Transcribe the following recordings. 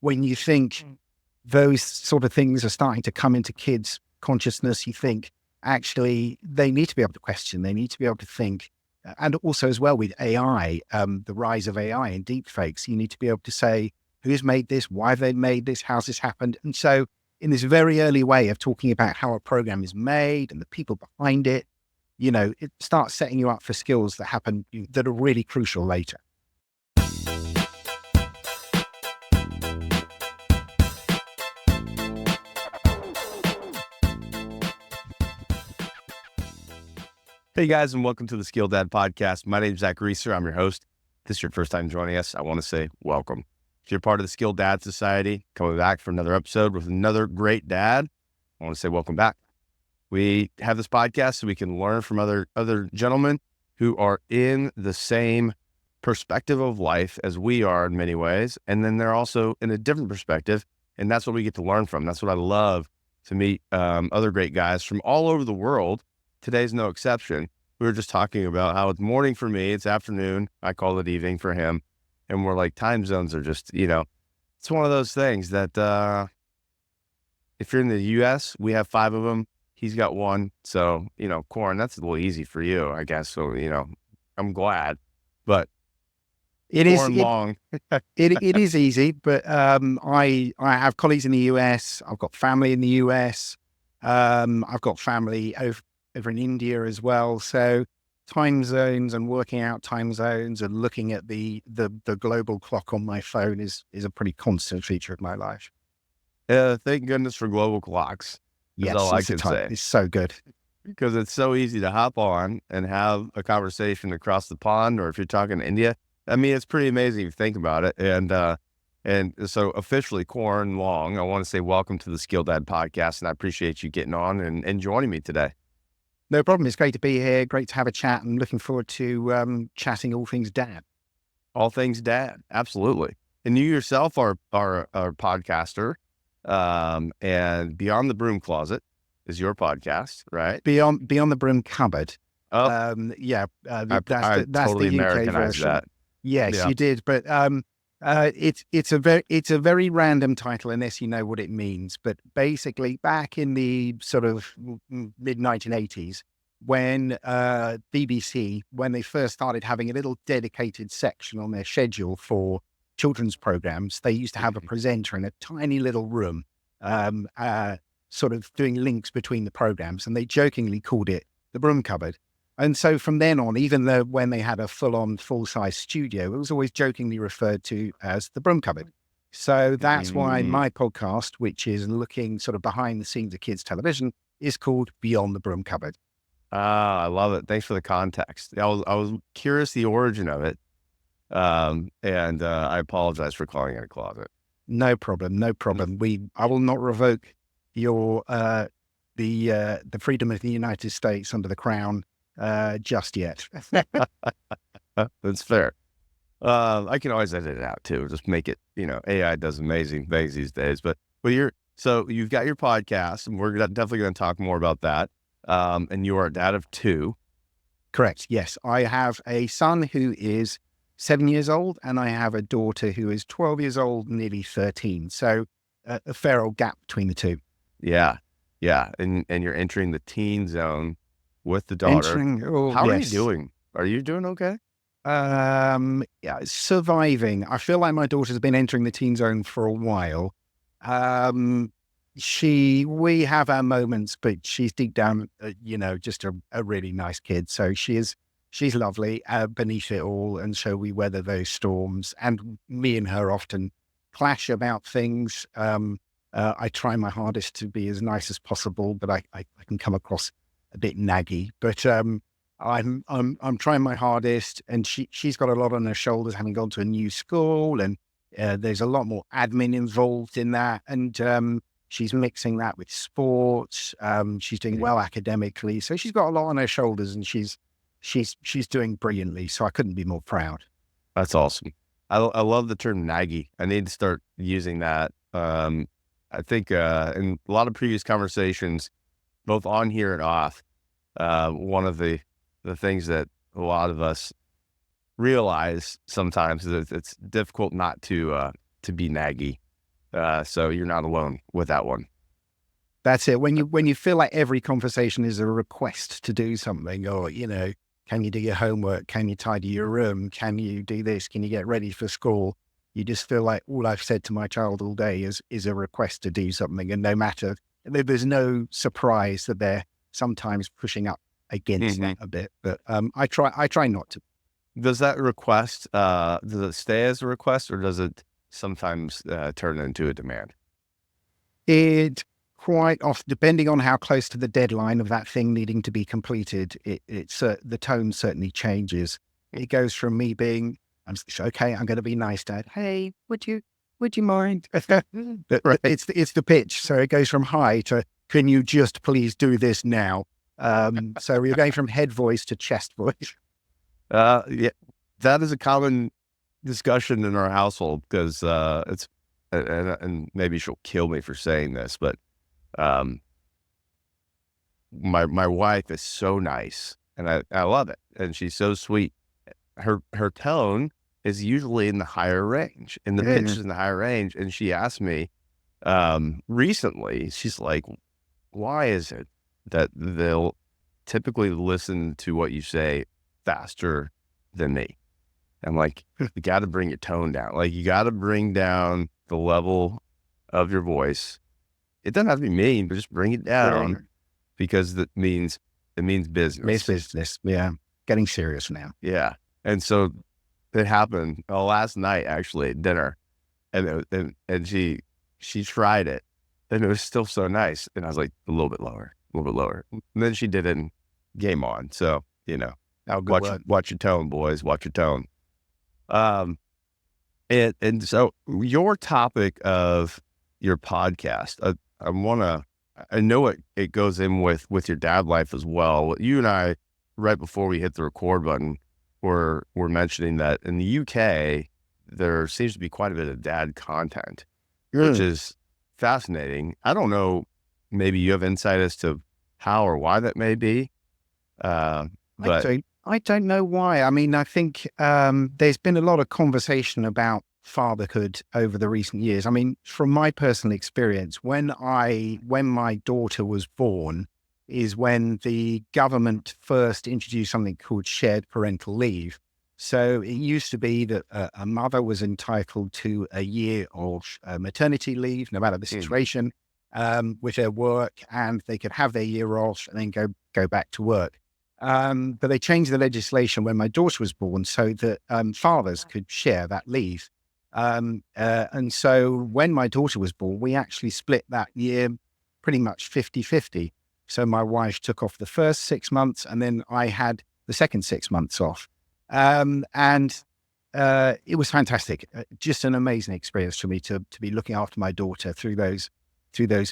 when you think those sort of things are starting to come into kids' consciousness, you think actually they need to be able to question, they need to be able to think. And also as well with AI, the rise of AI and deepfakes, you need to be able to say, who's made this? Why have they made this? How's this happened? And so in this very early way of talking about how a program is made and the people behind it, it starts setting you up for skills that happen that are really crucial later. Hey guys, and welcome to the SkilledDad Podcast. My name is Zach Reeser. I'm your host. If this is your first time joining us, I want to say welcome. If you're part of the SkilledDad Society, coming back for another episode with another great dad, I want to say welcome back. We have this podcast so we can learn from other gentlemen who are in the same perspective of life as we are in many ways, and then they're also in a different perspective, and that's what we get to learn from. That's what I love, to meet other great guys from all over the world. Today's no exception. We were just talking about how it's morning for me, it's afternoon, I call it evening for him, and we're like, time zones are just, it's one of those things that if you're in the U.S., we have 5 of them, he's got 1, so, Corin, that's a little easy for you, I guess, so, I'm glad, but Corin Long. It is easy, but I have colleagues in the U.S., I've got family in the U.S., I've got family over in India as well. So time zones and working out time zones and looking at the global clock on my phone is a pretty constant feature of my life. Thank goodness for global clocks. Yes, all I can say. It's so good. Because it's so easy to hop on and have a conversation across the pond, or if you're talking to India, I mean, it's pretty amazing if you think about it. And so officially, Corin Long, I want to say welcome to the SkilledDad Podcast, and I appreciate you getting on and joining me today. No problem. It's great to be here. Great to have a chat, and looking forward to chatting all things dad. All things dad. Absolutely. And you yourself are a podcaster, and Beyond the Broom Closet is your podcast, right? Beyond the Broom Cupboard. Oh, that's I totally the UK Americanized version. that. Yes, Yeah. you did. But it's a very random title unless you know what it means. But basically, back in the sort of mid 1980s, when BBC, when they first started having a little dedicated section on their schedule for children's programs, they used to have a presenter in a tiny little room, sort of doing links between the programs, and they jokingly called it the Broom Cupboard. And so from then on, even though when they had a full-size studio, it was always jokingly referred to as the Broom Cupboard. So that's why my podcast, which is looking sort of behind the scenes of kids' television, is called Beyond the Broom Cupboard. I love it. Thanks for the context. I was curious the origin of it, and I apologize for calling it a closet. No problem. I will not revoke your the freedom of the United States under the Crown just yet. That's fair. I can always edit it out too. Just make it, AI does amazing things these days, but you've got your podcast, and we're definitely going to talk more about that. And you are a dad of 2. Correct. Yes. I have a son who is 7 years old, and I have a daughter who is 12 years old, nearly 13. So a fair old gap between the 2. Yeah. Yeah. And you're entering the teen zone with the daughter. How are you doing? Are you doing okay? Yeah, surviving. I feel like my daughter's been entering the teen zone for a while. We have our moments, but she's deep down, just a really nice kid. So she's lovely beneath it all. And so we weather those storms, and me and her often clash about things. I try my hardest to be as nice as possible, but I can come across a bit naggy, but I'm trying my hardest, and she's got a lot on her shoulders, having gone to a new school, and there's a lot more admin involved in that, and she's mixing that with sports. She's doing well academically, so she's got a lot on her shoulders, and she's doing brilliantly. So I couldn't be more proud. That's awesome. I love the term naggy. I need to start using that. I think in a lot of previous conversations, both on here and off, one of the things that a lot of us realize sometimes is that it's difficult not to be naggy. So you're not alone with that one. That's it. When you feel like every conversation is a request to do something, or can you do your homework? Can you tidy your room? Can you do this? Can you get ready for school? You just feel like all I've said to my child all day is a request to do something, and no matter there's no surprise that they're sometimes pushing up against that a bit. But I try not to. Does that request does it stay as a request, or does it sometimes turn into a demand? It quite often, depending on how close to the deadline of that thing needing to be completed, the tone certainly changes. It goes from me being, okay, I'm going to be nice, Dad. Hey, would you mind? Right. It's the pitch. So it goes from hi to, can you just please do this now? So we're going from head voice to chest voice. Yeah, that is a common discussion in our household because it's, and maybe she'll kill me for saying this, but my wife is so nice and I love it. And she's so sweet. Her tone is usually in the higher range, and the pitch is in the higher range. And she asked me recently, she's like, why is it that they'll typically listen to what you say faster than me? I'm like, you got to bring your tone down. Like, you got to bring down the level of your voice. It doesn't have to be mean, but just bring it down because it means business. It's business. Yeah. Getting serious now. Yeah. And so it happened last night, actually, at dinner. And she tried it, and it was still so nice. And I was like, a little bit lower. And then she did it and game on. So, watch your tone, boys. Watch your tone. And so your topic of your podcast, I know it goes in with your dad life as well. You and I, right before we hit the record button, were mentioning that in the UK, there seems to be quite a bit of dad content, which is fascinating. I don't know, maybe you have insight as to how or why that may be. But I don't know why. I mean, I think there's been a lot of conversation about fatherhood over the recent years. I mean, from my personal experience, when my daughter was born is when the government first introduced something called shared parental leave. So it used to be that a mother was entitled to a year of maternity leave, no matter the situation, with their work, and they could have their year off and then go back to work. But they changed the legislation when my daughter was born so that fathers could share that leave. And so when my daughter was born, we actually split that year pretty much 50-50. So my wife took off the first 6 months, and then I had the second 6 months off. And it was fantastic. Just an amazing experience for me to be looking after my daughter through those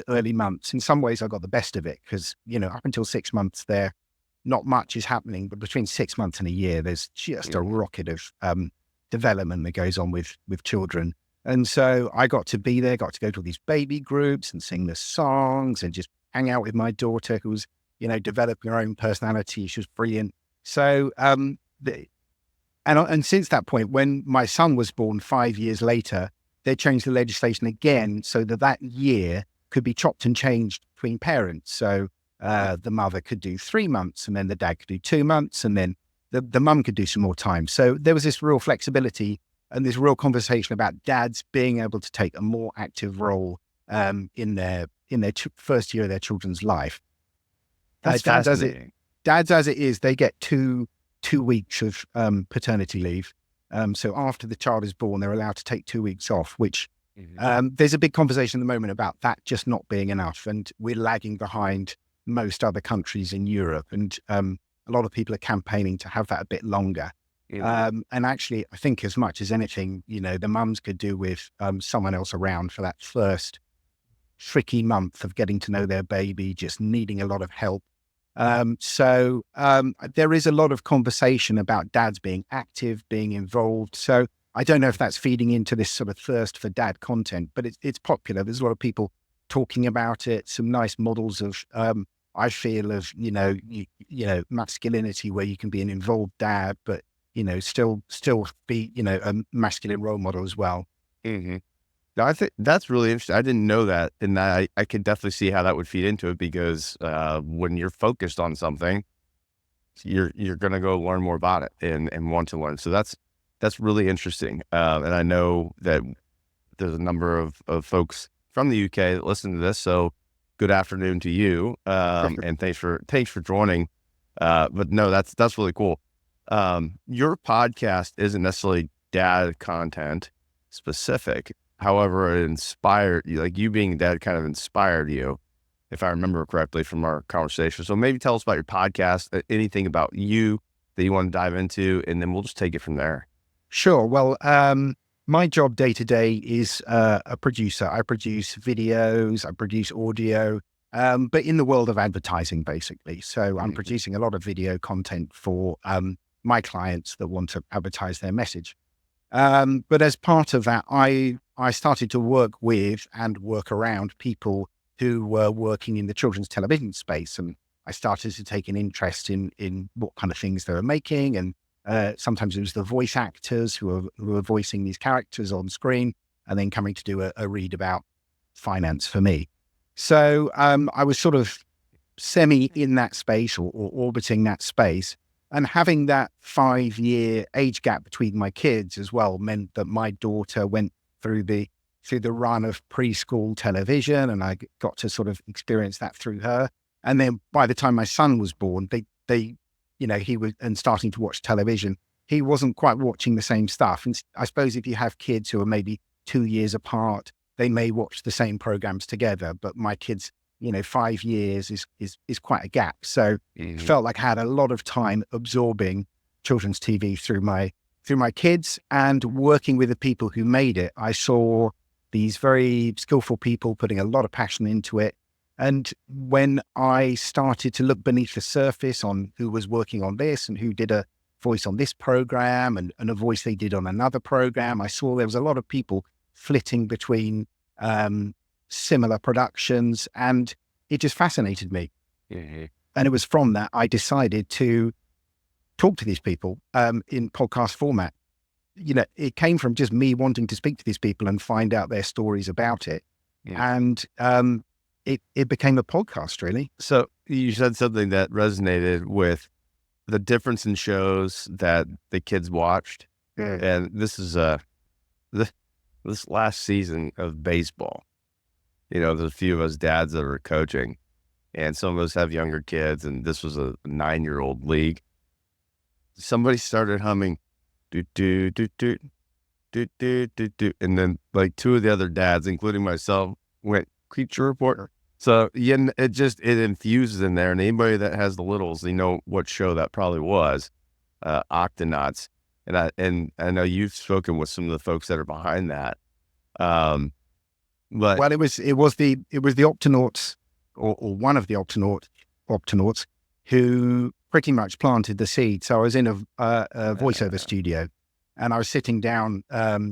early months. In some ways, I got the best of it because, up until 6 months there, not much is happening, but between 6 months and a year, there's just a rocket of development that goes on with children. And so I got to be there, got to go to all these baby groups and sing the songs and just hang out with my daughter who was, developing her own personality. She was brilliant. So, and since that point, when my son was born 5 years later, they changed the legislation again so that year could be chopped and changed between parents. So the mother could do 3 months, and then the dad could do 2 months, and then the mum could do some more time. So there was this real flexibility and this real conversation about dads being able to take a more active role in their first year of their children's life. That's fascinating. Dads, as it is, they get two weeks of paternity leave. So after the child is born, they're allowed to take 2 weeks off, which there's a big conversation at the moment about that just not being enough. And we're lagging behind most other countries in Europe. And a lot of people are campaigning to have that a bit longer. And actually, I think as much as anything, the mums could do with someone else around for that first tricky month of getting to know their baby, just needing a lot of help. So there is a lot of conversation about dads being active, being involved. So I don't know if that's feeding into this sort of thirst for dad content, but it's popular. There's a lot of people talking about it. Some nice models of, I feel of, masculinity where you can be an involved dad, but, still be, a masculine role model as well. Mm-hmm. I think that's really interesting. I didn't know that, and I could definitely see how that would feed into it because when you're focused on something, you're going to go learn more about it and want to learn. So that's really interesting. And I know that there's a number of folks from the UK that listen to this. So good afternoon to you. And thanks for joining. But no, that's really cool. Your podcast isn't necessarily dad content specific. However, it inspired you, like you being dad kind of inspired you, if I remember correctly from our conversation. So maybe tell us about your podcast, anything about you that you want to dive into, and then we'll just take it from there. Sure. Well, my job day to day is a producer. I produce videos, I produce audio, but in the world of advertising, basically. So I'm producing a lot of video content for my clients that want to advertise their message. But as part of that, I started to work with and work around people who were working in the children's television space. And I started to take an interest in what kind of things they were making. And sometimes it was the voice actors who were voicing these characters on screen and then coming to do a read about finance for me. So I was sort of semi in that space or orbiting that space. And having that 5-year age gap between my kids as well meant that my daughter went through the run of preschool television, and I got to sort of experience that through her. And then by the time my son was born, he was and starting to watch television, he wasn't quite watching the same stuff. And I suppose if you have kids who are maybe 2 years apart, they may watch the same programs together. But my kids, 5 years is quite a gap. So it felt like I had a lot of time absorbing children's TV through my kids and working with the people who made it. I saw these very skillful people putting a lot of passion into it. And when I started to look beneath the surface on who was working on this and who did a voice on this program and a voice they did on another program, I saw there was a lot of people flitting between similar productions, and it just fascinated me. And it was from that I decided to talk to these people in podcast format. It came from just me wanting to speak to these people and find out their stories about it. And it became a podcast, really. So you said something that resonated with the difference in shows that the kids watched. And this is this last season of baseball. There's a few of us dads that are coaching, and some of us have younger kids, and this was a 9-year-old league. Somebody started humming, do do do do do do do do, and then like 2 of the other dads, including myself, went creature report. So it infuses in there, and anybody that has the littles, they know what show that probably was, Octonauts, and I know you've spoken with some of the folks that are behind that. But it was the Octonauts or one of the Octonauts who pretty much planted the seed. So I was in a voiceover studio, and I was sitting down,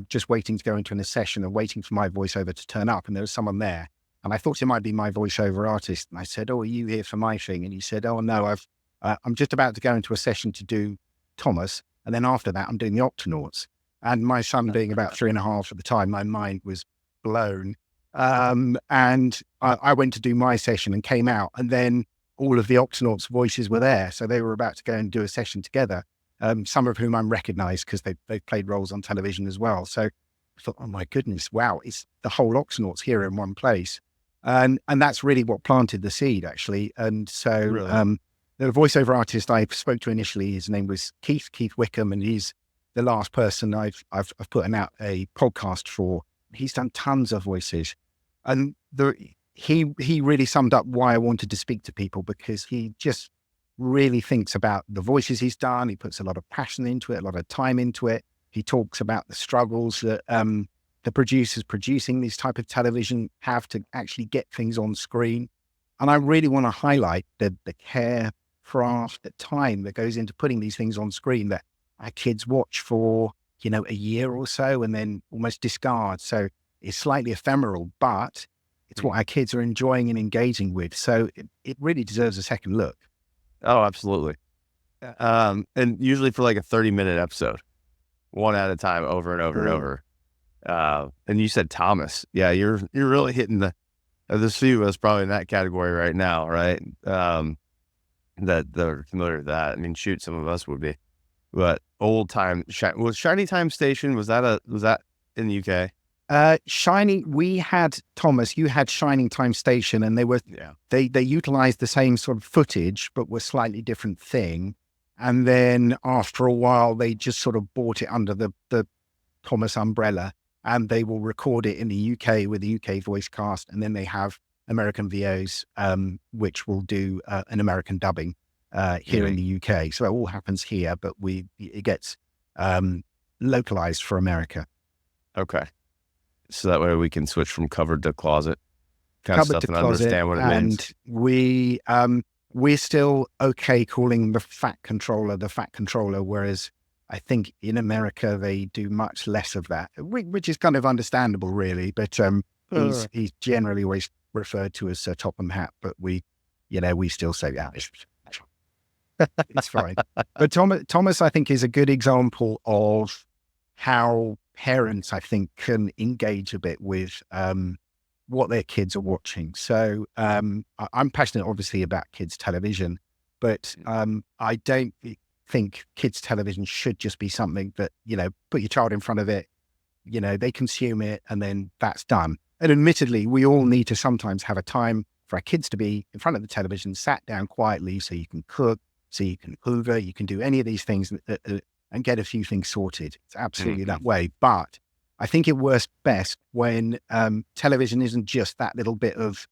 just waiting to go into a session and waiting for my voiceover to turn up. And there was someone there, and I thought it might be my voiceover artist. And I said, "Oh, are you here for my thing?" And he said, "Oh no, I'm just about to go into a session to do Thomas, and then after that, I'm doing the Octonauts." And my son being about 3.5 at the time, my mind was blown. And I went to do my session and came out, and then all of the Octonauts' voices were there. So they were about to go and do a session together, some of whom I'm recognized because they've played roles on television as well. So I thought, oh my goodness, wow, it's the whole Octonauts here in one place. And that's really what planted the seed, actually. And so Really? the voiceover artist I spoke to initially, his name was Keith Wickham, and he's the last person I've put out a podcast for. He's done tons of voices. And he really summed up why I wanted to speak to people, because he just really thinks about the voices he's done. He puts a lot of passion into it, a lot of time into it. He talks about the struggles that the producers producing this type of television have to actually get things on screen. And I really want to highlight the care, craft, the time that goes into putting these things on screen that our kids watch for, a year or so and then almost discard. So it's slightly ephemeral, but it's what our kids are enjoying and engaging with. So it really deserves a second look. Oh, absolutely. And usually for like a 30-minute episode, one at a time, over and over and over. And you said Thomas. Yeah, you're really hitting there's few of us probably in that category right now, right? That are familiar with that. I mean, shoot, some of us would be. But old time was Shiny Time Station. Was that in the UK? We had Thomas, you had Shining Time Station, and Yeah. they utilized the same sort of footage, but were slightly different thing. And then after a while, they just sort of bought it under the Thomas umbrella, and they will record it in the UK with the UK voice cast. And then they have American VOs, which will do an American dubbing here in the UK. So it all happens here, but it gets localized for America. Okay. So that way we can switch from cupboard to closet kind of Cupboard stuff to and closet, understand what it means. And we're still okay calling the fat controller, whereas I think in America they do much less of that, which is kind of understandable, really. But he's generally always referred to as Sir Topham Hatt, but we still say it's fine. But Thomas, I think, is a good example of how parents, I think, can engage a bit with what their kids are watching. So I'm passionate, obviously, about kids' television, but I don't think kids' television should just be something that, put your child in front of it, they consume it, and then that's done. And admittedly, we all need to sometimes have a time for our kids to be in front of the television, sat down quietly, so you can cook, so you can hoover, you can do any of these things and get a few things sorted. It's absolutely that way. But I think it works best when television isn't just that little bit of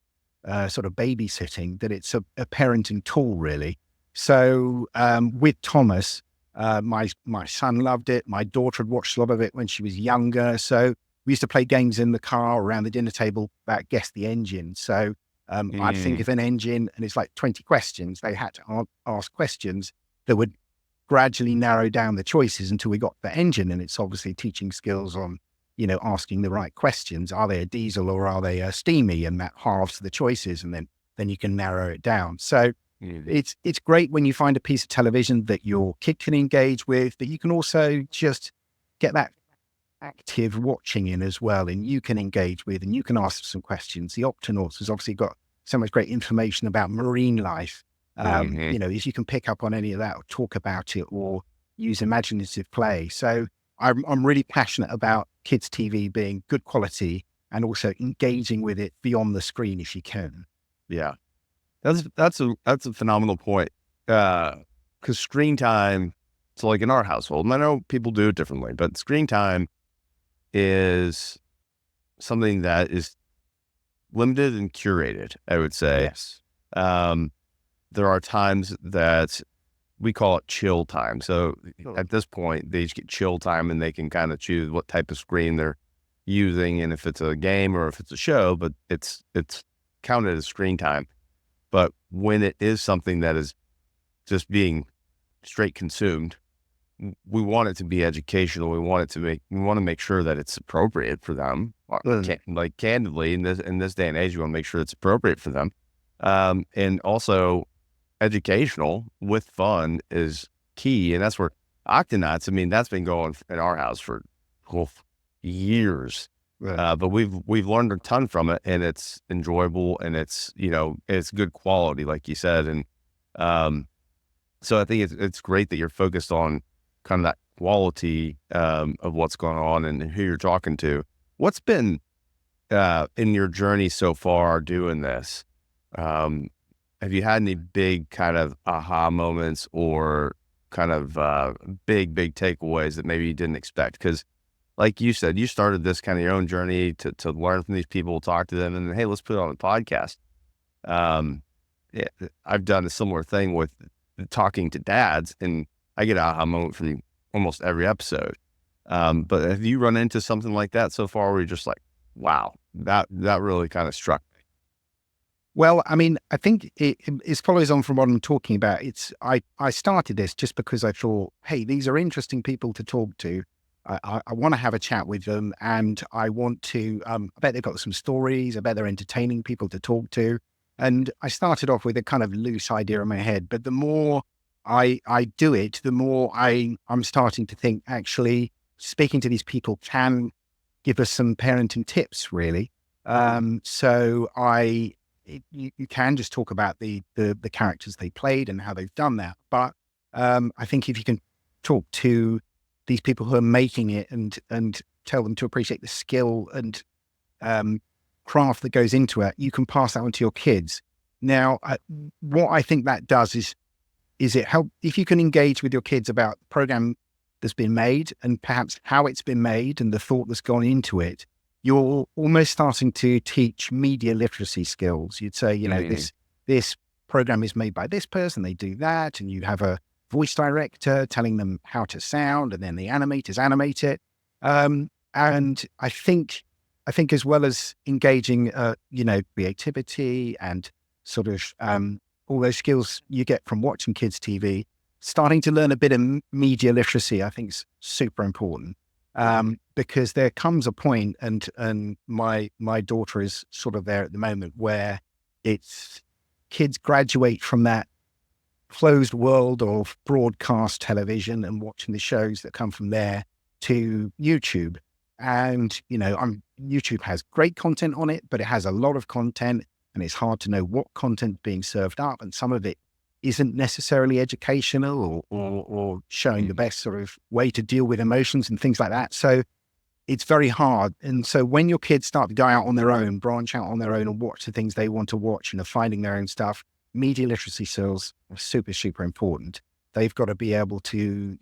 sort of babysitting, that it's a parenting tool, really. So with Thomas, my son loved it. My daughter had watched a lot of it when she was younger. So we used to play games in the car around the dinner table about guess the engine. So I'd think of an engine and it's like 20 questions. They had to ask questions that would gradually narrow down the choices until we got the engine. And it's obviously teaching skills on, asking the right questions. Are they a diesel or are they a steamy? And that halves the choices. And then you can narrow it down. So it's great when you find a piece of television that your kid can engage with, that you can also just get that active watching in as well, and you can engage with, and you can ask some questions. The Octonauts has obviously got so much great information about marine life. If you can pick up on any of that or talk about it or use imaginative play. So I'm really passionate about kids' TV being good quality and also engaging with it beyond the screen if you can. Yeah, that's a phenomenal point. Because screen time, so like in our household, and I know people do it differently, but screen time is something that is limited and curated, I would say. Yes. There are times that we call it chill time. So at this point, they just get chill time and they can kind of choose what type of screen they're using and if it's a game or if it's a show, but it's counted as screen time. But when it is something that is just being straight consumed, we want it to be educational. We want to make sure that it's appropriate for them. Like candidly, in this day and age, we want to make sure it's appropriate for them. And also educational with fun is key. And that's where Octonauts, I mean, that's been going in our house for years. Right. But we've learned a ton from it, and it's enjoyable, and it's good quality, like you said. And so I think it's great that you're focused on kind of that quality of what's going on and who you're talking to. What's been in your journey so far doing this? Have you had any big kind of aha moments or kind of big takeaways that maybe you didn't expect? Because like you said, you started this kind of your own journey to learn from these people, talk to them, and then, hey, let's put it on a podcast. I've done a similar thing with talking to dads, and I get an aha moment from almost every episode. But have you run into something like that so far where you're just like, wow, that really kind of struck me? Well, I mean, I think it follows on from what I'm talking about. I started this just because I thought, hey, these are interesting people to talk to. I want to have a chat with them, and I want to, I bet they've got some stories. I bet they're entertaining people to talk to. And I started off with a kind of loose idea in my head, but the more I do it, the more I'm starting to think, actually, speaking to these people can give us some parenting tips, really. So you can just talk about the characters they played and how they've done that. But I think if you can talk to these people who are making it and tell them to appreciate the skill and craft that goes into it, you can pass that on to your kids. Now, what I think that does is it help if you can engage with your kids about the program that's been made and perhaps how it's been made and the thought that's gone into it. You're almost starting to teach media literacy skills. You'd say, this program is made by this person, they do that, and you have a voice director telling them how to sound, and then the animators animate it. And I think as well as engaging, creativity and sort of all those skills you get from watching kids' TV, starting to learn a bit of media literacy, I think is super important. Because there comes a point, and my daughter is sort of there at the moment, where it's kids graduate from that closed world of broadcast television and watching the shows that come from there to YouTube. And, YouTube has great content on it, but it has a lot of content and it's hard to know what content's being served up. And some of it isn't necessarily educational or showing the best sort of way to deal with emotions and things like that. So it's very hard. And so when your kids start to go out on their own, branch out on their own and watch the things they want to watch and are finding their own stuff, media literacy skills are super, super important. They've got to be able to,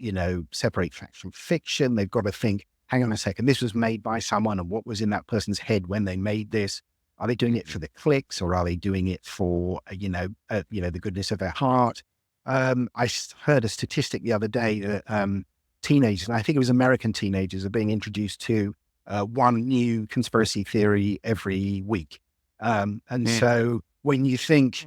separate fact from fiction. They've got to think, hang on a second, this was made by someone, and what was in that person's head when they made this? Are they doing it for the clicks, or are they doing it for, the goodness of their heart? I heard a statistic the other day that teenagers, and I think it was American teenagers, are being introduced to one new conspiracy theory every week. So when you think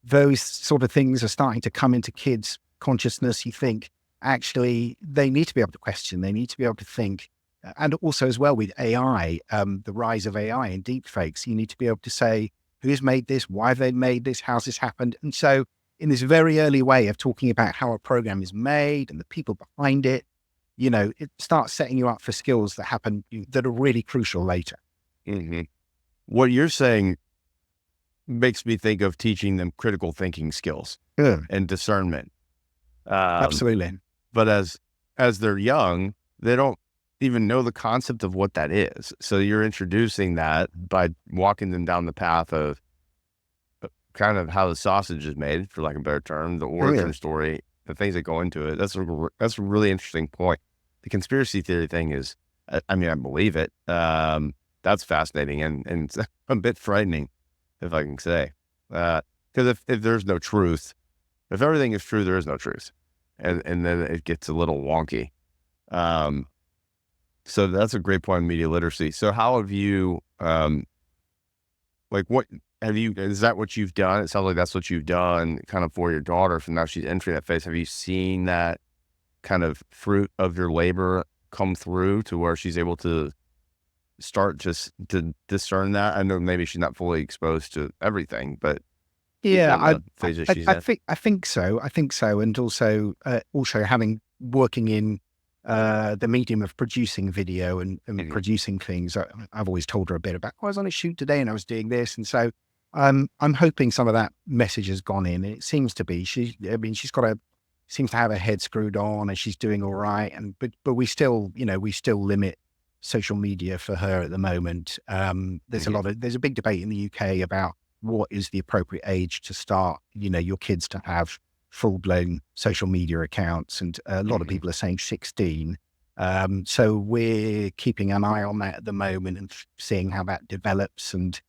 those sort of things are starting to come into kids' consciousness, you think actually they need to be able to question, they need to be able to think. And also as well with AI, the rise of AI and deepfakes, you need to be able to say, who's made this? Why have they made this? How's this happened? And so in this very early way of talking about how a program is made and the people behind it, it starts setting you up for skills that happen, that are really crucial later. Mm-hmm. What you're saying makes me think of teaching them critical thinking skills and discernment. Absolutely. But as they're young, they don't even know the concept of what that is. So you're introducing that by walking them down the path of kind of how the sausage is made, for lack of a better term, the origin story, the things that go into it. That's a really interesting point. The conspiracy theory thing is, I believe it. That's fascinating and a bit frightening, if I can say. Because if there's no truth, if everything is true, there is no truth. And then it gets a little wonky. So that's a great point in media literacy. So how have you, is that what you've done? It sounds like that's what you've done kind of for your daughter. So now she's entering that phase. Have you seen that kind of fruit of your labor come through to where she's able to start just to discern that? I know maybe she's not fully exposed to everything, but yeah, I think so. And also working in the medium of producing video and producing things. I've always told her a bit about, I was on a shoot today and I was doing this. And so I'm hoping some of that message has gone in, and it seems to be. She's seems to have her head screwed on and she's doing all right. But we still limit social media for her at the moment. There's a big debate in the UK about what is the appropriate age to start, your kids to have full-blown social media accounts, and a lot of people are saying 16. So we're keeping an eye on that at the moment and seeing how that develops. And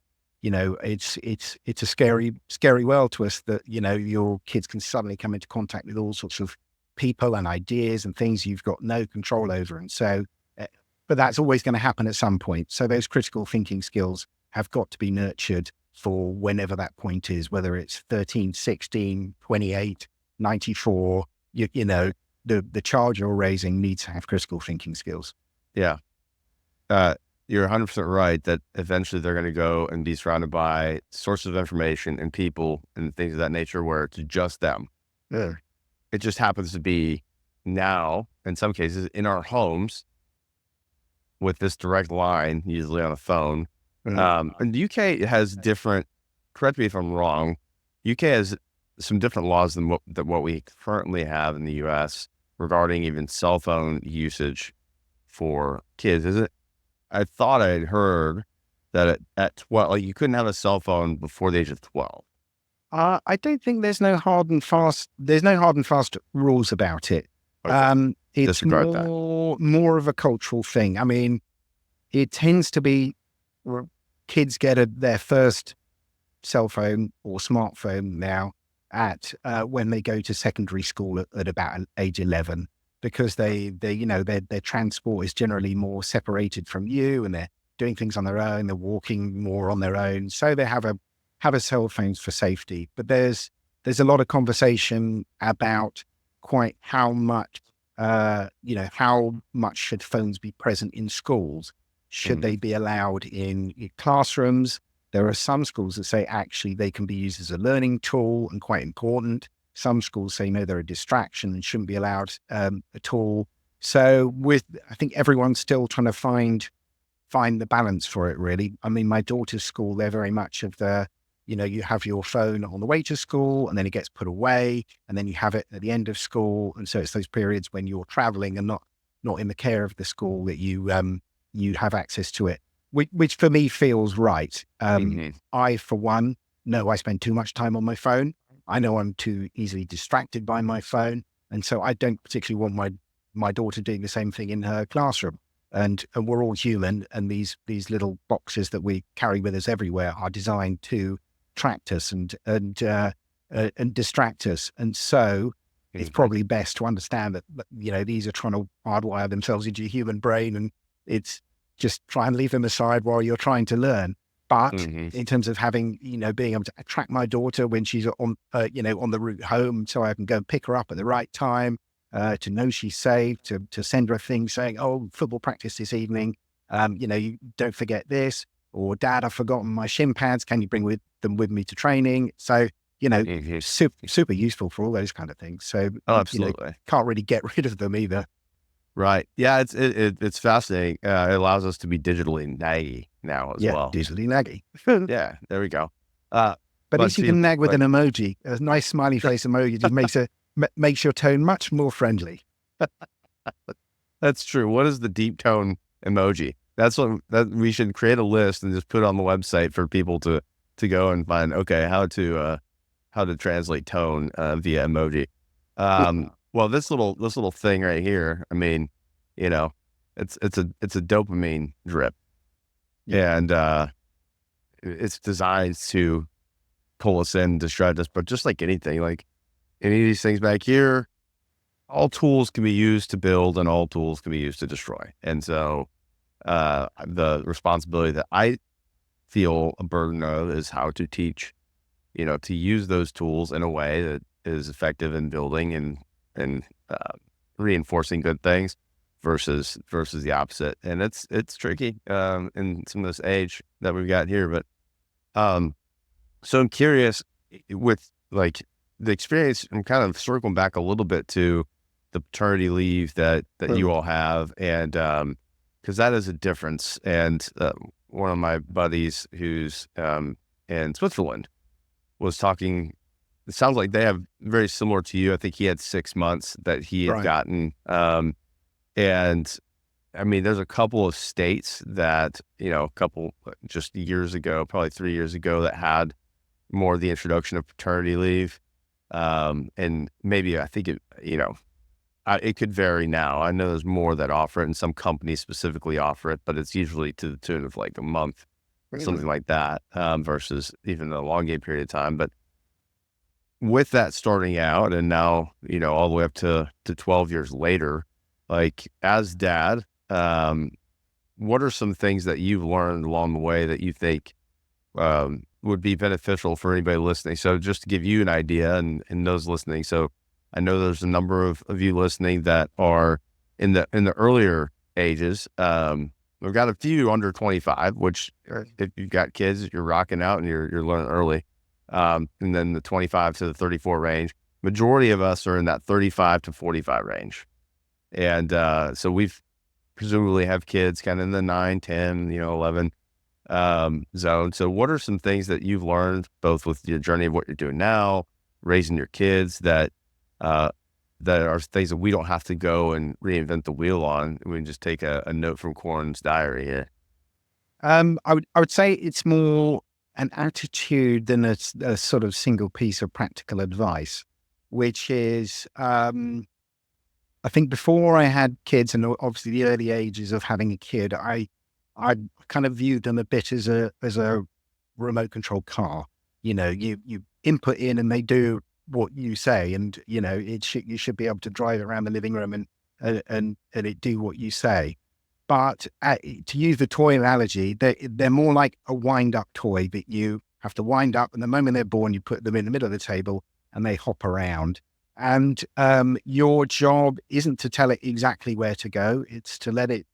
it's a scary world to us that your kids can suddenly come into contact with all sorts of people and ideas and things you've got no control over. And so, but that's always going to happen at some point. So those critical thinking skills have got to be nurtured for whenever that point is, whether it's 13, 16, 28, 94, the child you're raising needs to have critical thinking skills. Yeah. You're 100% right that eventually they're going to go and be surrounded by sources of information and people and things of that nature where it's just them. Yeah. It just happens to be now, in some cases, in our homes, with this direct line, usually on a phone. Mm. And the UK has different, correct me if I'm wrong, UK has some different laws than what we currently have in the US regarding even cell phone usage for kids. Is it? I thought I'd heard that at 12, like you couldn't have a cell phone before the age of 12. I don't think there's no hard and fast rules about it. Okay. It's Disregard that. more of a cultural thing. I mean, it tends to be kids get their first cell phone or smartphone now at when they go to secondary school at about age 11, because their transport is generally more separated from you, and they're doing things on their own. They're walking more on their own, so they have a cell phones for safety. But there's a lot of conversation about quite how much how much should phones be present in schools? Should they be allowed in classrooms? There are some schools that say actually they can be used as a learning tool and quite important. Some schools say no, they're a distraction and shouldn't be allowed at all. So I think everyone's still trying to find the balance for it, really. I mean, my daughter's school, they're very much of you have your phone on the way to school and then it gets put away, and then you have it at the end of school. And so it's those periods when you're traveling and not in the care of the school that you have access to it, which for me feels right. I, for one, know I spend too much time on my phone. I know I'm too easily distracted by my phone. And so I don't particularly want my daughter doing the same thing in her classroom. And we're all human, and these little boxes that we carry with us everywhere are designed to track us and distract us. And so it's probably best to understand that these are trying to hardwire themselves into your human brain, and it's just try and leave them aside while you're trying to learn. But in terms of having, being able to track my daughter when she's on the route home, so I can go and pick her up at the right time, to know she's safe, to send her a thing saying, oh, football practice this evening, you don't forget this, or Dad, I've forgotten my shin pads. Can you bring them with me to training? So, super useful for all those kind of things. So, absolutely. Can't really get rid of them either. Right. Yeah. It's fascinating. It allows us to be digitally naggy now as well. Digitally naggy. Yeah. There we go. But at least you can nag with an emoji. A nice smiley face emoji just makes your tone much more friendly. That's true. What is the deep tone emoji? That's that we should create a list and just put it on the website for people to go and find. Okay, how to translate tone via emoji. Well, this little thing right here. I mean, it's a dopamine drip, and it's designed to pull us in, distract us. But just like anything, like any of these things back here, all tools can be used to build, and all tools can be used to destroy. And so, the responsibility that I feel a burden of is how to teach, to use those tools in a way that is effective in building and reinforcing good things versus the opposite. And it's tricky in some of this age that we've got here. But so I'm curious with like the experience. I'm kind of circling back a little bit to the paternity leave that you all have, and because that is a difference. And one of my buddies who's in Switzerland was talking. It sounds like they have very similar to you. I think he had 6 months that he had gotten. And I mean, there's a couple of states that, a couple just years ago, probably 3 years ago, that had more of the introduction of paternity leave. And maybe I think it could vary now. I know there's more that offer it, and some companies specifically offer it, but it's usually to the tune of like a month, something like that, versus even a elongated period of time. But with that starting out, and now, all the way up to 12 years later, like as dad, what are some things that you've learned along the way that you think would be beneficial for anybody listening? So just to give you an idea and those listening. So I know there's a number of you listening that are in the earlier ages. We've got a few under 25, which if you've got kids, you're rocking out and you're learning early. And then the 25 to the 34 range. Majority of us are in that 35 to 45 range. And so we've presumably have kids kind of in the 9, 10, 11 zone. So what are some things that you've learned both with your journey of what you're doing now, raising your kids, that are things that we don't have to go and reinvent the wheel on? We can just take a note from Corin's diary here. I would say it's more an attitude than a sort of single piece of practical advice, which is, I think before I had kids, and obviously the early ages of having a kid, I kind of viewed them a bit as a remote control car. You input in and they do what you say, and you should be able to drive around the living room and it do what you say. But to use the toy analogy, they're more like a wind-up toy that you have to wind up, and the moment they're born, you put them in the middle of the table and they hop around. And your job isn't to tell it exactly where to go; it's to let it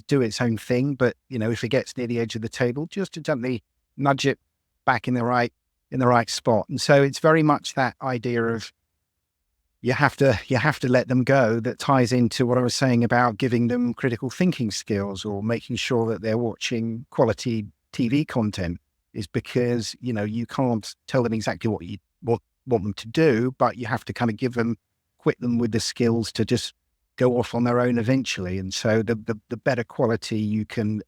do its own thing. But if it gets near the edge of the table, just to gently nudge it back in the right spot. And so it's very much that idea of you have to let them go. That ties into what I was saying about giving them critical thinking skills, or making sure that they're watching quality TV content, is because, you can't tell them exactly what you want them to do, but you have to kind of equip them with the skills to just go off on their own eventually. And so the better quality you can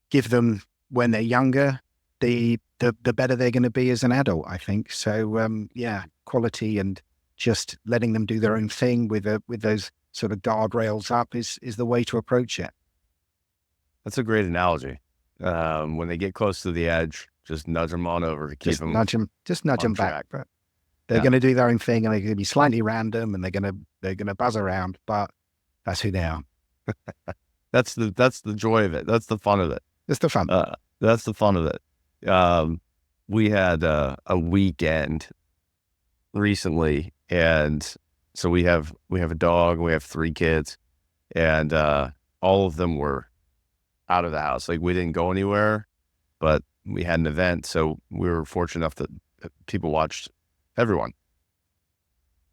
give them when they're younger, the better they're going to be as an adult, I think. So quality and just letting them do their own thing with those sort of guardrails up is the way to approach it. That's a great analogy. When they get close to the edge, just nudge them on over to keep them. Just nudge them back. But they're going to do their own thing, and they're going to be slightly random, and they're going to buzz around. But that's who they are. That's the joy of it. That's the fun of it. It's the fun. That's the fun of it. We had a weekend recently, and so we have a dog. We have 3 kids, and all of them were out of the house. Like, we didn't go anywhere, but we had an event, so we were fortunate enough that people watched everyone,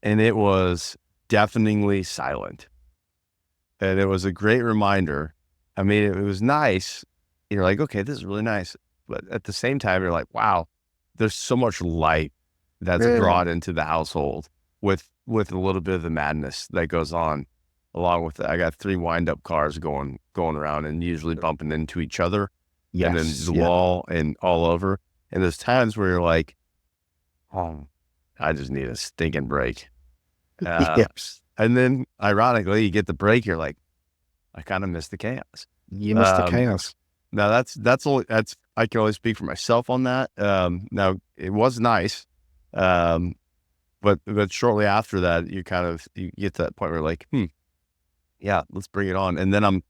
and it was deafeningly silent. And it was a great reminder. I mean, it was nice. You're like, okay, this is really nice, but at the same time, you're like, wow, there's so much light that's brought into the household with a little bit of the madness that goes on along with it. I got 3 wind-up cars going around and usually bumping into each other, and then the wall and all over. And there's times where you're like, oh, I just need a stinking break. And then ironically, you get the break, you're like, I kind of miss the chaos. You miss the chaos. Now I can only speak for myself on that. Now it was nice. But shortly after that, you get to that point where you're like, yeah, let's bring it on. And then I'm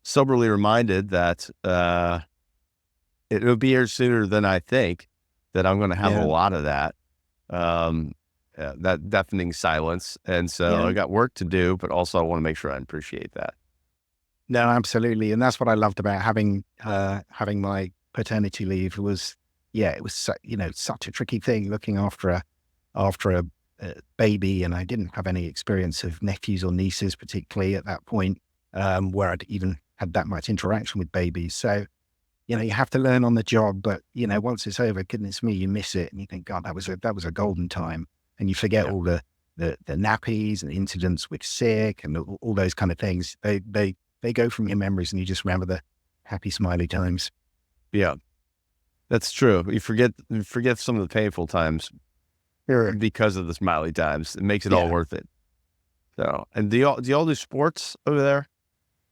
soberly reminded that it'll be here sooner than I think, that I'm going to have a lot of that, that deafening silence. And so I got work to do, but also I want to make sure I appreciate that. No, absolutely. And that's what I loved about having my paternity leave was, it was, such a tricky thing looking after a baby. And I didn't have any experience of nephews or nieces, particularly at that point, where I'd even had that much interaction with babies. So, you have to learn on the job, but once it's over, goodness me, you miss it. And you think, God, that was a golden time. And you forget all the nappies and the incidents with sick and all those kind of things. They go from your memories, and you just remember the happy, smiley times. Yeah, that's true. You forget some of the painful times because of the smiley times. It makes it all worth it. So, and do y'all do sports over there?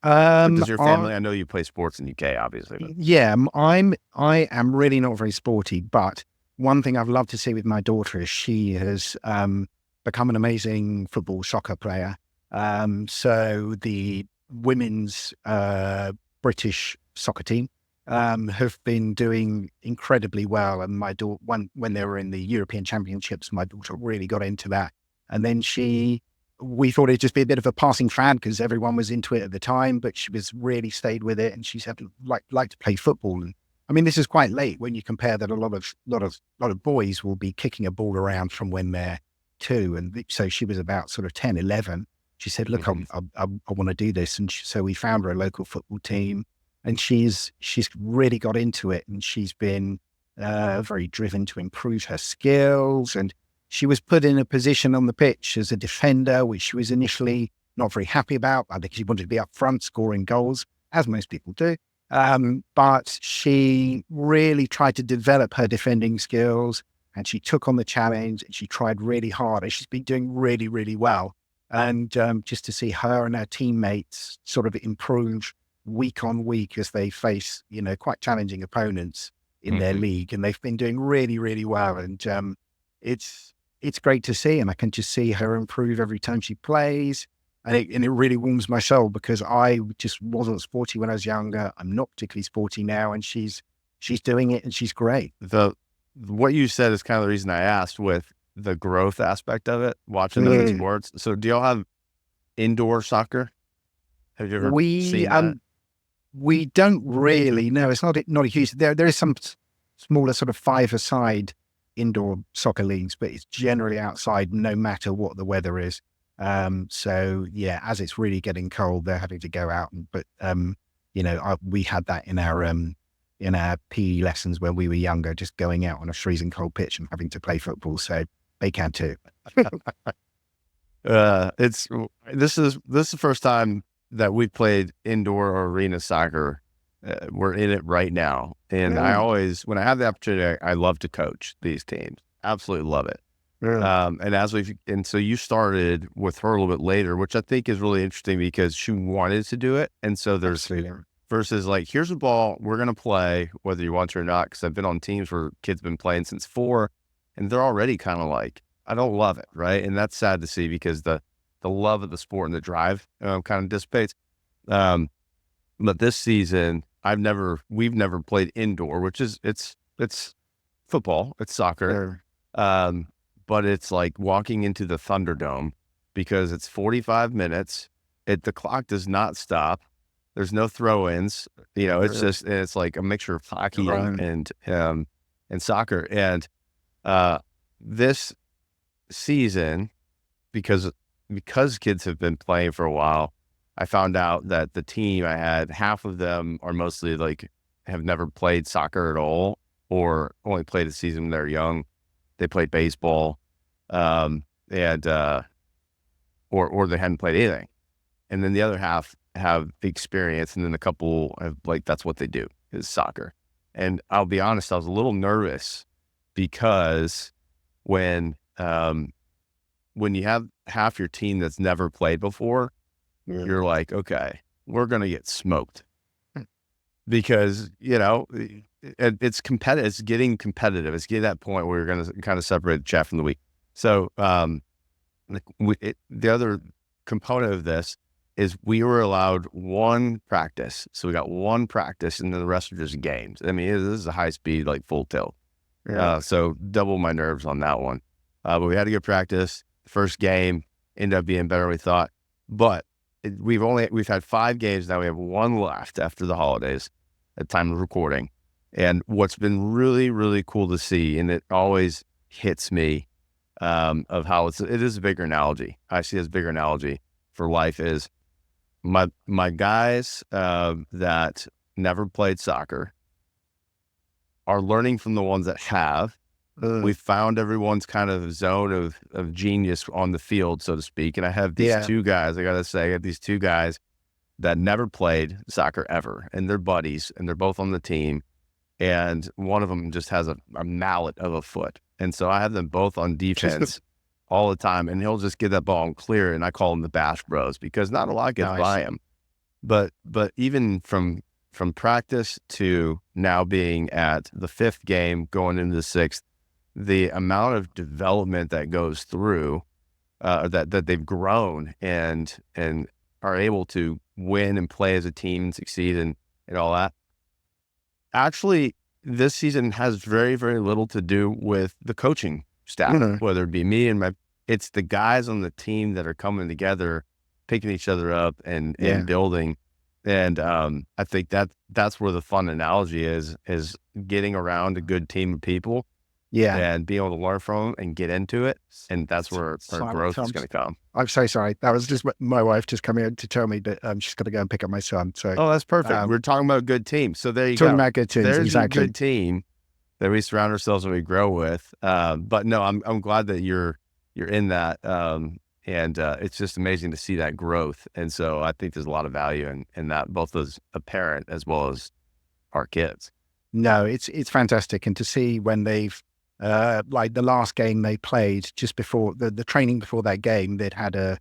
Does your family? I know you play sports in the UK, obviously. But. Yeah, I am really not very sporty, but one thing I've loved to see with my daughter is she has become an amazing soccer player. So the women's British soccer team have been doing incredibly well. And my daughter, when they were in the European Championships, my daughter really got into that. And then we thought it'd just be a bit of a passing fad because everyone was into it at the time, but she was really stayed with it. And she said, like to play football. And I mean, this is quite late when you compare that a lot of boys will be kicking a ball around from when they're 2. And so she was about sort of 10, 11. she said, look, I want to do this. And so we found her a local football team, and she's really got into it, and she's been very driven to improve her skills. And she was put in a position on the pitch as a defender, which she was initially not very happy about. I think she wanted to be up front scoring goals, as most people do. But she really tried to develop her defending skills, and she took on the challenge, and she tried really hard, and she's been doing really, really well. And just to see her and her teammates sort of improve week on week as they face, quite challenging opponents in their league, and they've been doing really, really well. And it's great to see, and I can just see her improve every time she plays. And it really warms my soul, because I just wasn't sporty when I was younger. I'm not particularly sporty now, and she's doing it, and she's great. What you said is kind of the reason I asked, with the growth aspect of it, watching those sports. So do y'all have indoor soccer? Have you ever seen that? We don't really. No, it's not a huge. There is some smaller sort of five-a-side indoor soccer leagues, but it's generally outside, no matter what the weather is. So yeah, as it's really getting cold, they're having to go out. But we had that in our PE lessons when we were younger, just going out on a freezing cold pitch and having to play football. So they can too. This is the first time that we've played indoor or arena soccer. We're in it right now, and I always, when I have the opportunity, I love to coach these teams. Absolutely love it. And so you started with her a little bit later, which I think is really interesting, because she wanted to do it. And so there's versus like, here's a ball, we're going to play whether you want to or not. Because I've been on teams where kids have been playing since 4, and they're already kind of like, I don't love it. Right. And that's sad to see, because the love of the sport and the drive kind of dissipates. But this season, we've never played indoor, which is, it's football, it's soccer. But it's like walking into the Thunderdome, because it's 45 minutes. The clock does not stop. There's no throw-ins. It's just, it's like a mixture of hockey and soccer. And this season, because kids have been playing for a while, I found out that the team I had, half of them are mostly like, have never played soccer at all, or only played a season when they're young. They played baseball, or they hadn't played anything. And then the other half have experience, and then a couple have, like, that's what they do, is soccer. And I'll be honest, I was a little nervous, because when you have half your team that's never played before, you're like, okay, we're going to get smoked, because, it's competitive. It's getting competitive. It's getting to that point where you're going to kind of separate the chaff from the wheat. So the other component of this is we were allowed one practice. So we got one practice, and then the rest are just games. I mean, this is a high speed, like full tilt. So double my nerves on that one. But we had a good practice. First game ended up being better than we thought. But we've had 5 games now. We have 1 left after the holidays at time of recording. And what's been really, really cool to see, and it always hits me, of how it is a bigger analogy. I see it as a bigger analogy for life, is my guys that never played soccer are learning from the ones that have. We found everyone's kind of zone of genius on the field, so to speak. And I have these 2 guys, I got to say, I have these 2 guys that never played soccer ever, and they're buddies, and they're both on the team. And one of them just has a mallet of a foot. And so I have them both on defense all the time, and he'll just get that ball and clear. And I call them the Bash Bros, because not a lot gets by him. But even from practice to now being at the 5th game, going into the 6th, the amount of development that goes through, that they've grown and are able to win and play as a team and succeed and all that. Actually, this season has very, very little to do with the coaching staff, whether it be me and it's the guys on the team that are coming together, picking each other up and building. And I think that's where the fun analogy is getting around a good team of people Yeah. and be able to learn from them and get into it. And that's where our growth is going to come. I'm so sorry. That was just my wife just coming in to tell me that she's got to go and pick up my son. So, oh, that's perfect. We're talking about a good team. So there you talking go. about good teams, There's exactly. a good team that we surround ourselves and we grow with. But no, I'm glad that you're in that. And it's just amazing to see that growth. And so I think there's a lot of value in that, both as a parent as well as our kids. No, it's fantastic. And to see when they've, like the last game they played just before the training before that game, they'd had a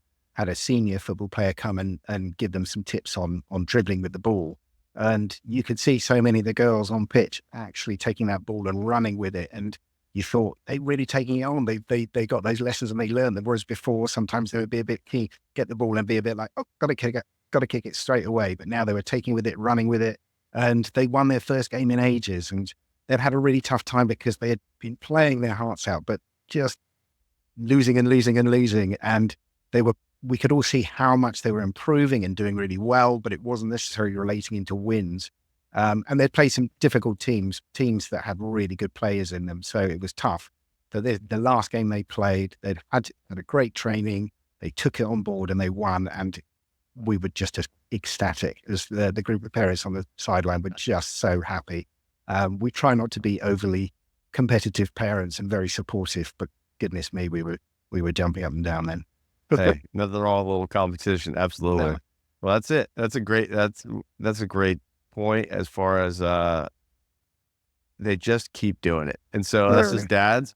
senior football player come and give them some tips on dribbling with the ball. And you could see so many of the girls on pitch actually taking that ball and running with it. And you thought they really taking it on. They got those lessons and they learned them. Whereas before, sometimes they would be a bit key, get the ball and be a bit like, oh, got to kick it straight away. But now they were taking with it, running with it. And they won their first game in ages, and they'd had a really tough time because they had been playing their hearts out, but just losing and losing and losing. And we could all see how much they were improving and doing really well, but it wasn't necessarily relating into wins. And they'd played some difficult teams that had really good players in them. So it was tough. So the last game they played, they'd had a great training. They took it on board and they won. And we were just as ecstatic as the group of parents on the sideline were just so happy. We try not to be overly competitive parents and very supportive, but goodness me, we were jumping up and down then. Hey, nothing wrong with a little competition. Absolutely. No. Well, that's it. That's a great point as far as they just keep doing it. And so that's as dads.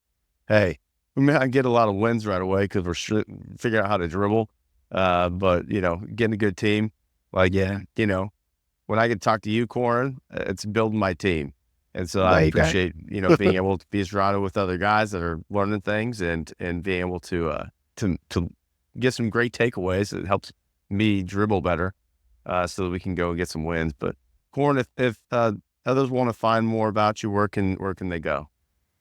Hey, we may not get a lot of wins right away because we're figuring out how to dribble. But getting a good team, when I get to talk to you, Corin, it's building my team. And so I appreciate, being able to be surrounded with other guys that are learning things and being able to get some great takeaways. It helps me dribble better, so that we can go and get some wins. But Corin, if others want to find more about you, where can they go?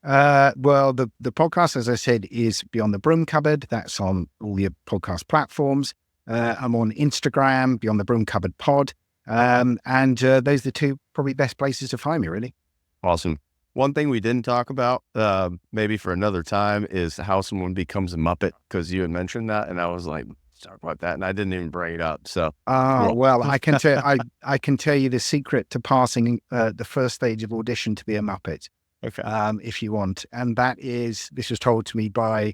Well, the podcast, as I said, is Beyond the Broom Cupboard. That's on all your podcast platforms. I'm on Instagram, Beyond the Broom Cupboard Pod. And those are the two probably best places to find me, really. Awesome. One thing we didn't talk about, maybe for another time, is how someone becomes a Muppet, because you had mentioned that, and I was like, let's talk about that, and I didn't even bring it up. So, well, I can tell you the secret to passing the first stage of audition to be a Muppet. Okay. If you want. And this was told to me by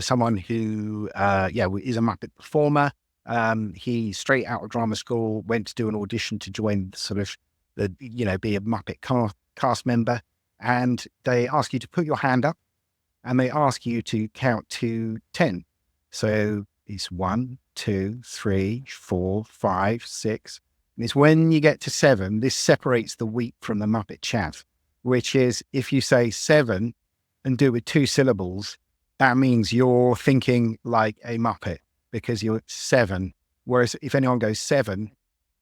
someone who, is a Muppet performer. He straight out of drama school, went to do an audition to join be a Muppet cast member. And they ask you to put your hand up and they ask you to count to 10. So it's 1, 2, 3, 4, 5, 6. And it's when you get to 7, this separates the wheat from the Muppet chaff, which is if you say 7 and do it with 2 syllables, that means you're thinking like a Muppet because you're 7. Whereas if anyone goes 7,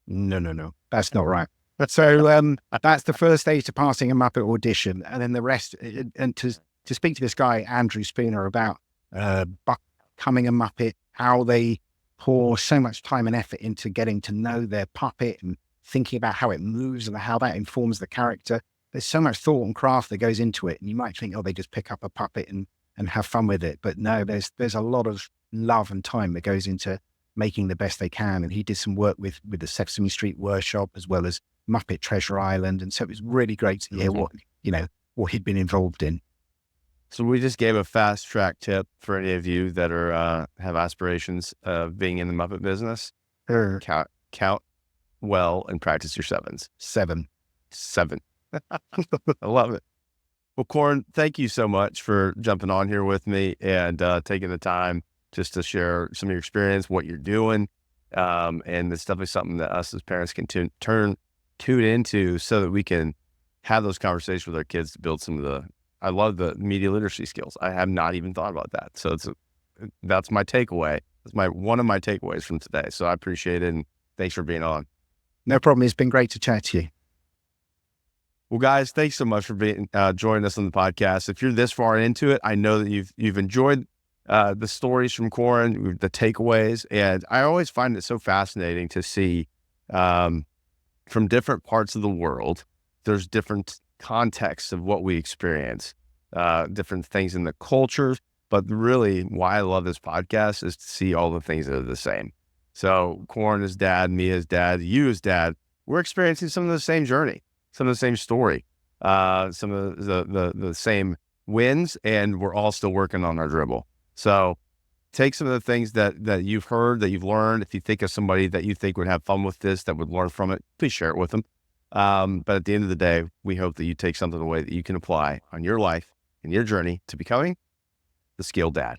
no, that's not right. So that's the first stage to passing a Muppet audition. And then the rest, and to speak to this guy, Andrew Spooner, about becoming a Muppet, how they pour so much time and effort into getting to know their puppet and thinking about how it moves and how that informs the character. There's so much thought and craft that goes into it. And you might think, they just pick up a puppet and have fun with it. But no, there's a lot of love and time that goes into making the best they can. And he did some work with the Sesame Street Workshop as well as Muppet Treasure Island. And so it was really great to hear what he'd been involved in. So we just gave a fast track tip for any of you that are have aspirations of being in the Muppet business. Count well and practice your 7s. 7. I love it. Well, Corin, thank you so much for jumping on here with me and taking the time just to share some of your experience, what you're doing. And it's definitely something that us as parents can tune into so that we can have those conversations with our kids to build I love the media literacy skills. I have not even thought about that. So that's my takeaway. That's one of my takeaways from today. So I appreciate it. And thanks for being on. No problem. It's been great to chat to you. Well, guys, thanks so much for being joining us on the podcast. If you're this far into it, I know that you've enjoyed the stories from Corin, the takeaways, and I always find it so fascinating to see from different parts of the world. There's different contexts of what we experience. different things in the cultures. But really, why I love this podcast is to see all the things that are the same. So Corin as dad, me as dad, you as dad, we're experiencing some of the same journey, some of the same story, some of the same wins, and we're all still working on our dribble. So take some of the things that you've heard, that you've learned. If you think of somebody that you think would have fun with this, that would learn from it, please share it with them. But at the end of the day, we hope that you take something away that you can apply on your life and your journey to becoming the skilled dad.